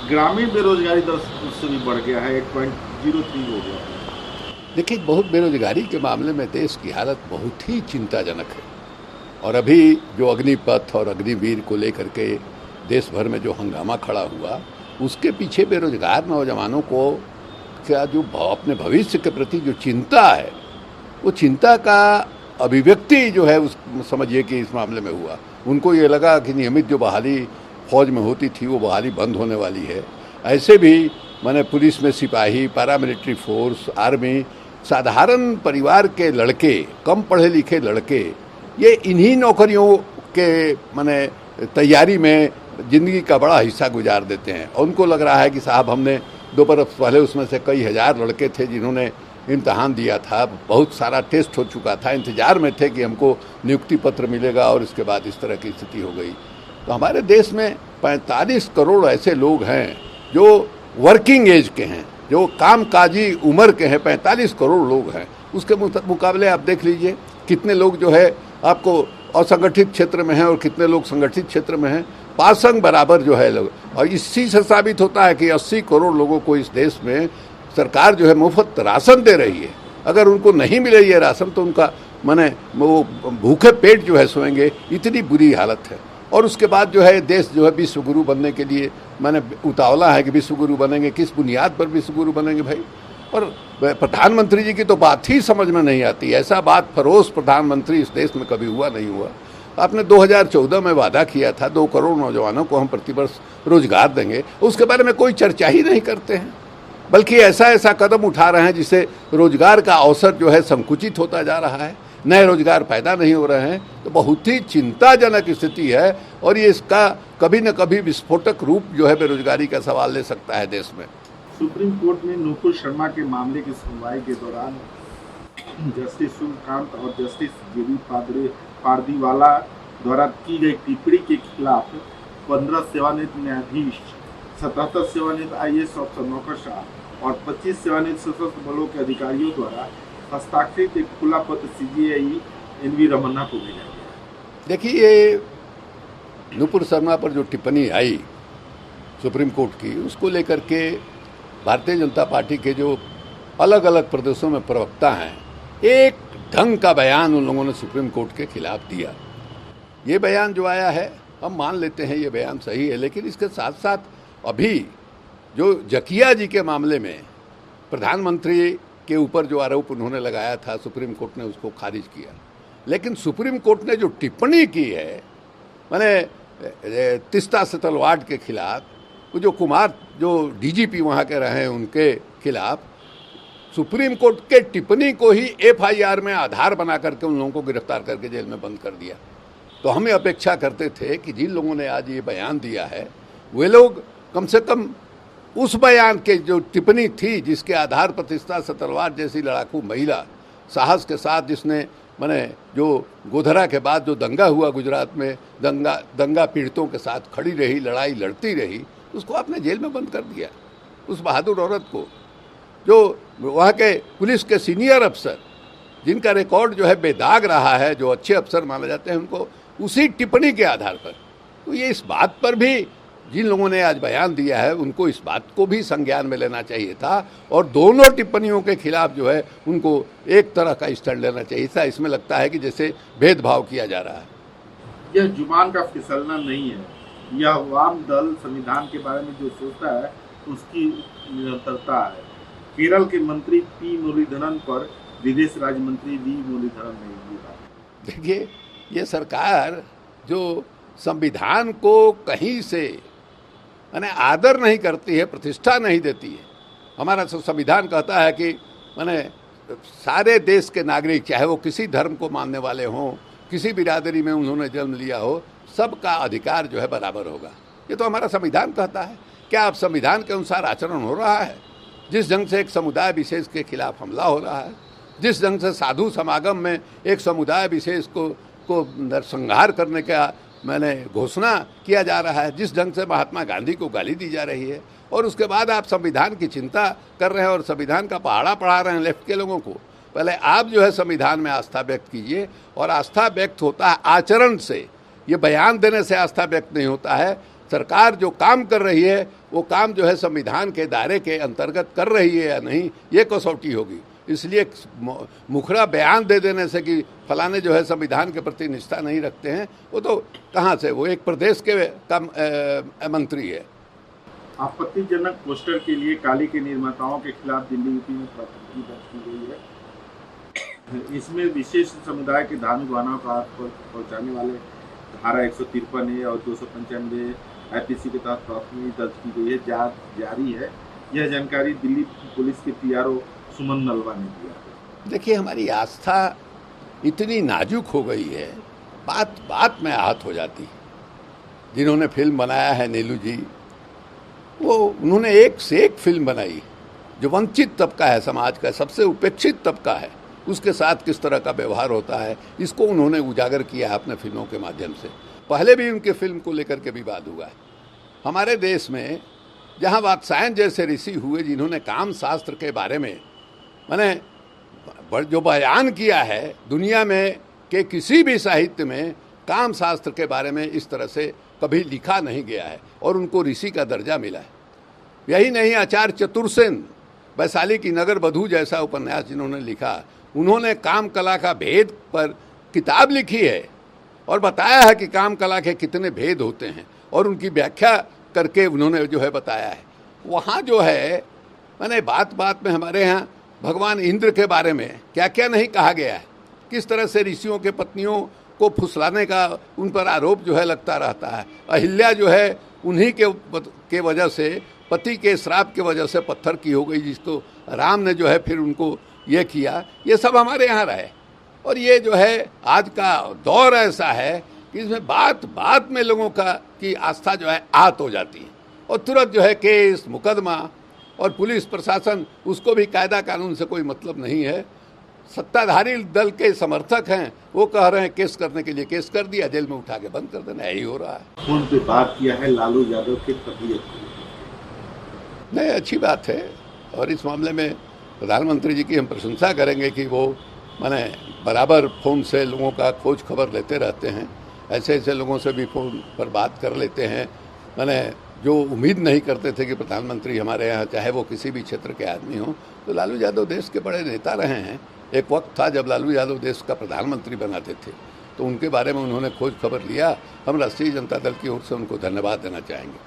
ग्रामीण बेरोजगारी दर उससे भी बढ़ गया है, 8.03 हो गया है। देखिए, बहुत बेरोजगारी के मामले में देश की हालत बहुत ही चिंताजनक है। और अभी जो अग्निपथ और अग्निवीर को लेकर के देश भर में जो हंगामा खड़ा हुआ, उसके पीछे बेरोजगार नौजवानों को क्या जो अपने भविष्य के प्रति जो चिंता है, वो चिंता का अभिव्यक्ति जो है उस समझिए कि इस मामले में हुआ। उनको ये लगा कि नियमित जो बहाली फौज में होती थी वो बहाली बंद होने वाली है। ऐसे भी मैंने पुलिस में सिपाही, पैरामिलिट्री फोर्स, आर्मी, साधारण परिवार के लड़के, कम पढ़े लिखे लड़के, ये इन्हीं नौकरियों के मैंने तैयारी में ज़िंदगी का बड़ा हिस्सा गुजार देते हैं। और उनको लग रहा है कि साहब हमने 2 बरस पहले उसमें से कई हज़ार लड़के थे जिन्होंने इम्तहान दिया था, बहुत सारा टेस्ट हो चुका था, इंतज़ार में थे कि हमको नियुक्ति पत्र मिलेगा और इसके बाद इस तरह की स्थिति हो गई। तो हमारे देश में 45 करोड़ ऐसे लोग हैं जो वर्किंग एज के हैं, जो कामकाजी उम्र के हैं, 45 करोड़ लोग हैं। उसके मुकाबले आप देख लीजिए कितने लोग जो है आपको असंगठित क्षेत्र में हैं और कितने लोग संगठित क्षेत्र में हैं। पासंग बराबर जो है लोग। और इसी से साबित होता है कि 80 करोड़ लोगों को इस देश में सरकार जो है मुफ्त राशन दे रही है। अगर उनको नहीं मिले ये राशन तो उनका माने वो भूखे पेट जो है सोएंगे, इतनी बुरी हालत है। और उसके बाद जो है देश जो है विश्व गुरु बनने के लिए मैंने उतावला है कि विश्व गुरु बनेंगे। किस बुनियाद पर विश्व गुरु बनेंगे भाई? और प्रधानमंत्री जी की तो बात ही समझ में नहीं आती। ऐसा बात फरोश प्रधानमंत्री इस देश में कभी हुआ नहीं हुआ। आपने 2014 में वादा किया था 2 करोड़ नौजवानों को हम प्रतिवर्ष रोजगार देंगे, उसके बारे में कोई चर्चा ही नहीं करते हैं। बल्कि ऐसा कदम उठा रहे हैं जिससे रोजगार का अवसर जो है संकुचित होता जा रहा है, नए रोजगार पैदा नहीं हो रहे हैं। तो बहुत ही चिंताजनक स्थिति है और ये इसका कभी न कभी विस्फोटक रूप जो है बेरोजगारी का सवाल ले सकता है देश में। सुप्रीम कोर्ट में नुपुर शर्मा के मामले की सुनवाई के दौरान जस्टिस सूर्यकांत और जस्टिस जीवी पारदीवाला द्वारा की गई टिप्पणी के खिलाफ 15 सेवानिवृत्त न्यायाधीश, 77 सेवानिवृत्त IAS अफसर नौकरशाह और 25 सेवानिवृत्त सशस्त्र बलों के अधिकारियों द्वारा हस्ताक्षरित एक खुला पत्र CJI NV रमन्ना को भेजा गया। देखिए, ये नुपुर शर्मा पर जो टिप्पणी आई सुप्रीम कोर्ट की, उसको लेकर के भारतीय जनता पार्टी के जो अलग अलग प्रदेशों में प्रवक्ता हैं, एक ढंग का बयान उन लोगों ने सुप्रीम कोर्ट के खिलाफ दिया। ये बयान जो आया है हम मान लेते हैं ये बयान सही है, लेकिन इसके साथ साथ अभी जो जकिया जी के मामले में प्रधानमंत्री के ऊपर जो आरोप उन्होंने लगाया था, सुप्रीम कोर्ट ने उसको खारिज किया। लेकिन सुप्रीम कोर्ट ने जो टिप्पणी की है मैंने तीस्ता सेतलवाड के खिलाफ, वो जो कुमार जो DGP वहाँ के रहे हैं उनके खिलाफ, सुप्रीम कोर्ट के टिप्पणी को ही FIR में आधार बना करके उन लोगों को गिरफ्तार करके जेल में बंद कर दिया। तो हमें अपेक्षा करते थे कि जिन लोगों ने आज ये बयान दिया है वे लोग कम से कम उस बयान के जो टिप्पणी थी जिसके आधार पर तीस्ता सेतलवाड जैसी लड़ाकू महिला साहस के साथ, जिसने मैंने जो गोधरा के बाद जो दंगा हुआ गुजरात में, दंगा पीड़ितों के साथ खड़ी रही, लड़ाई लड़ती रही, उसको आपने जेल में बंद कर दिया। उस बहादुर औरत को, जो वहाँ के पुलिस के सीनियर अफसर जिनका रिकॉर्ड जो है बेदाग रहा है, जो अच्छे अफसर माने जाते हैं, उनको उसी टिप्पणी के आधार पर। तो ये इस बात पर भी जिन लोगों ने आज बयान दिया है उनको इस बात को भी संज्ञान में लेना चाहिए था और दोनों टिप्पणियों के खिलाफ जो है उनको एक तरह का स्टैंड लेना चाहिए था। इसमें लगता है कि जैसे भेदभाव किया जा रहा है। यह जुबान का फिसलना नहीं है, यह वाम दल संविधान के बारे में जो सोचता है उसकी निरंतरता है। केरल के मंत्री P मुरलीधरन पर विदेश राज्य मंत्री V मुरलीधरन ने ये बात। देखिए, ये सरकार जो संविधान को कहीं से माने आदर नहीं करती है, प्रतिष्ठा नहीं देती है। हमारा संविधान कहता है कि माने सारे देश के नागरिक, चाहे वो किसी धर्म को मानने वाले हों, किसी बिरादरी में उन्होंने जन्म लिया हो, सबका अधिकार जो है बराबर होगा। ये तो हमारा संविधान कहता है। क्या अब संविधान के अनुसार आचरण हो रहा है? जिस ढंग से एक समुदाय विशेष के खिलाफ हमला हो रहा है, जिस ढंग से साधु समागम में एक समुदाय विशेष को नरसंहार करने का मैंने घोषणा किया जा रहा है, जिस ढंग से महात्मा गांधी को गाली दी जा रही है, और उसके बाद आप संविधान की चिंता कर रहे हैं और संविधान का पहाड़ा पढ़ा रहे हैं लेफ्ट के लोगों को। पहले आप जो है संविधान में आस्था व्यक्त कीजिए, और आस्था व्यक्त होता है आचरण से, ये बयान देने से आस्था व्यक्त नहीं होता है। सरकार जो काम कर रही है वो काम जो है संविधान के दायरे के अंतर्गत कर रही है या नहीं, ये कसौटी होगी। इसलिए मुखरा बयान दे देने से कि फलाने जो है संविधान के प्रति निष्ठा नहीं रखते हैं, वो तो कहाँ से, वो एक प्रदेश के मंत्री है। आपत्तिजनक पोस्टर के लिए काली के निर्माताओं के खिलाफ दिल्ली यूपी में प्राथमिकी दर्ज की गई है। इसमें विशेष समुदाय के धार्मिक भावनाओं को पहुंचाने वाले धारा 153 और 295 IPC के तहत प्राथमिकी दर्ज की गई है। जांच जारी है। यह जानकारी दिल्ली पुलिस के PRO सुमन नलवा ने दिया। देखिए, हमारी आस्था इतनी नाजुक हो गई है, बात बात में आहत हो जाती है। जिन्होंने फिल्म बनाया है नीलू जी, वो उन्होंने एक से एक फिल्म बनाई। जो वंचित तबका है समाज का, सबसे उपेक्षित तबका है, उसके साथ किस तरह का व्यवहार होता है, इसको उन्होंने उजागर किया है अपने फिल्मों के माध्यम से। पहले भी उनके फिल्म को लेकर के विवाद हुआ है। हमारे देश में जहाँ वात्सायन जैसे ऋषि हुए, जिन्होंने काम शास्त्र के बारे में माने जो बयान किया है, दुनिया में के किसी भी साहित्य में काम शास्त्र के बारे में इस तरह से कभी लिखा नहीं गया है और उनको ऋषि का दर्जा मिला है। यही नहीं, आचार्य चतुर्सेन वैशाली की नगर बधू जैसा उपन्यास जिन्होंने लिखा, उन्होंने काम कला का भेद पर किताब लिखी है और बताया है कि काम कला के कितने भेद होते हैं और उनकी व्याख्या करके उन्होंने जो है बताया है। वहाँ जो है मैंने बात बात में हमारे यहाँ भगवान इंद्र के बारे में क्या क्या नहीं कहा गया है, किस तरह से ऋषियों के पत्नियों को फुसलाने का उन पर आरोप जो है लगता रहता है। अहिल्या जो है उन्हीं के वजह से, पति के श्राप के वजह से पत्थर की हो गई, जिसको राम ने जो है फिर उनको ये किया। ये सब हमारे यहाँ रहे और ये जो है आज का दौर ऐसा है कि इसमें बात बात में लोगों की आस्था जो है आहत हो जाती है और तुरंत जो है केस मुकदमा, और पुलिस प्रशासन, उसको भी कायदा कानून से कोई मतलब नहीं है। सत्ताधारी दल के समर्थक हैं, वो कह रहे हैं केस करने के लिए केस कर दिया, जेल में उठा के बंद कर देना, यही हो रहा है। फोन पे बात किया है लालू यादव के तबीयत नहीं, अच्छी बात है और इस मामले में प्रधानमंत्री जी की हम प्रशंसा करेंगे कि वो माने बराबर फ़ोन से लोगों का खोज खबर लेते रहते हैं। ऐसे ऐसे लोगों से भी फ़ोन पर बात कर लेते हैं, माने जो उम्मीद नहीं करते थे कि प्रधानमंत्री हमारे यहाँ, चाहे वो किसी भी क्षेत्र के आदमी हों। तो लालू यादव देश के बड़े नेता रहे हैं। एक वक्त था जब लालू यादव देश का प्रधानमंत्री बनाते थे, तो उनके बारे में उन्होंने खोज खबर लिया। हम राष्ट्रीय जनता दल की ओर से उनको धन्यवाद देना चाहेंगे।